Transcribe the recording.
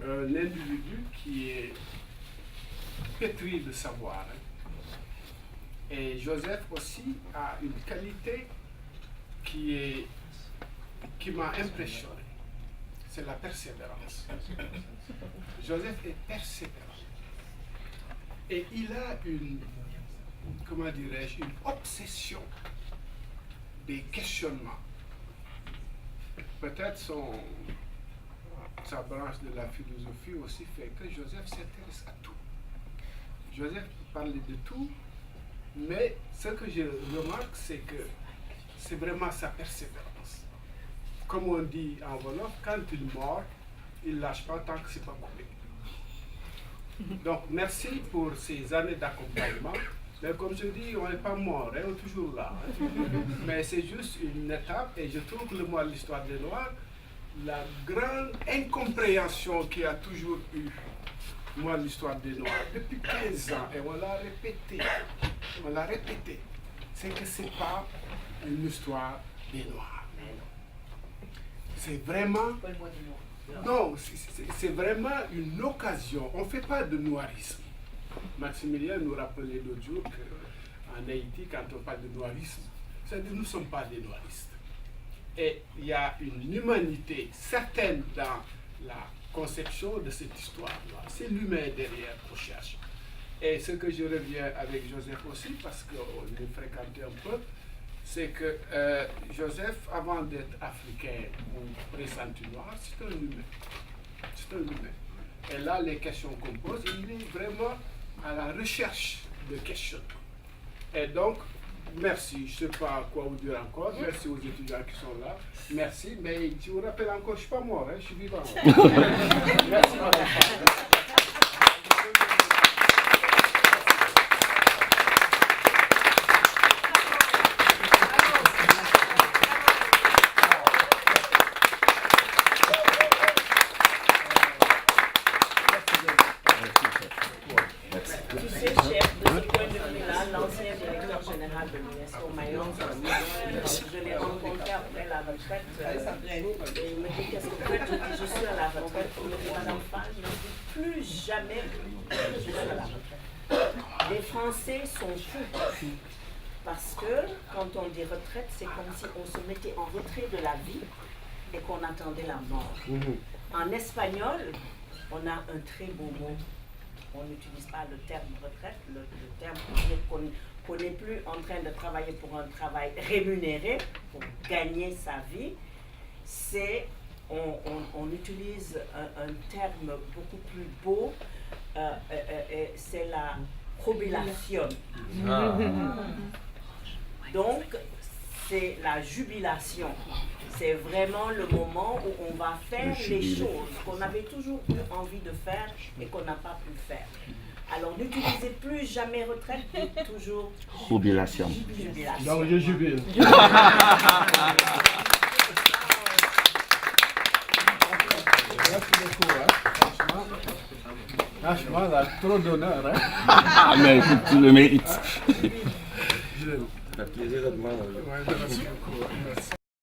un individu qui est pétri de savoir. Et Joseph aussi a une qualité qui m'a impressionné. C'est la persévérance. Joseph est persévérant. Et il a une obsession des questionnements. Peut-être sa branche de la philosophie aussi fait que Joseph s'intéresse à tout. Joseph parlait de tout, mais ce que je remarque, c'est que c'est vraiment sa persévérance. Comme on dit en Wolof, quand il mord, il ne lâche pas tant que ce n'est pas coupé. Donc, merci pour ces années d'accompagnement. Mais comme je dis, on n'est pas mort, on est toujours là. Mais c'est juste une étape, et je trouve que le mois de l'histoire des Noirs, la grande incompréhension qu'il y a toujours eu, moi, l'histoire des Noirs, depuis 15 ans, et on l'a répété, c'est que ce n'est pas une histoire des Noirs. C'est vraiment... Non, c'est vraiment une occasion. On ne fait pas de noirisme. Maximilien nous rappelait l'autre jour qu'en Haïti, quand on parle de noirisme, c'est-à-dire que nous ne sommes pas des noiristes. Et il y a une humanité certaine dans la conception de cette histoire. C'est l'humain derrière qu'on cherche. Et ce que je reviens avec Joseph aussi, parce qu'on le fréquentait un peu, c'est que Joseph, avant d'être africain ou pressenti noir, c'est un humain. C'est un humain. Et là, les questions qu'on pose, il est vraiment à la recherche de questions. Et donc, merci. Je ne sais pas quoi vous dire encore. Merci aux étudiants qui sont là. Merci. Mais je vous rappelle encore, je ne suis pas mort, je suis vivant. Merci, madame. Tu sais, chef, de ce point de vue-là, l'ancien directeur général de l'UNESCO, Mayon, je l'ai rencontré après la retraite. Et il me dit, qu'est-ce que vous faites? Je dis, je suis à la retraite. Il me dit, madame Fall, je ne dis plus jamais je suis à la retraite. Les Français sont fous. Parce que quand on dit retraite, c'est comme si on se mettait en retrait de la vie et qu'on attendait la mort. En espagnol, on a un très beau mot. On n'utilise pas le terme retraite, le terme qu'on n'est plus en train de travailler pour un travail rémunéré, pour gagner sa vie. C'est, on utilise un terme beaucoup plus beau, c'est la jubilation. Donc, c'est la jubilation. C'est vraiment le moment où on va faire les choses qu'on avait toujours eu envie de faire et qu'on n'a pas pu faire. Alors, n'utilisez plus jamais retraite, mais toujours jubilation. Donc, je jubile. Merci beaucoup. Franchement, là, trop d'honneur. Ah, mais tu le mérites. Ça fait plaisir de demander. Merci beaucoup. Merci.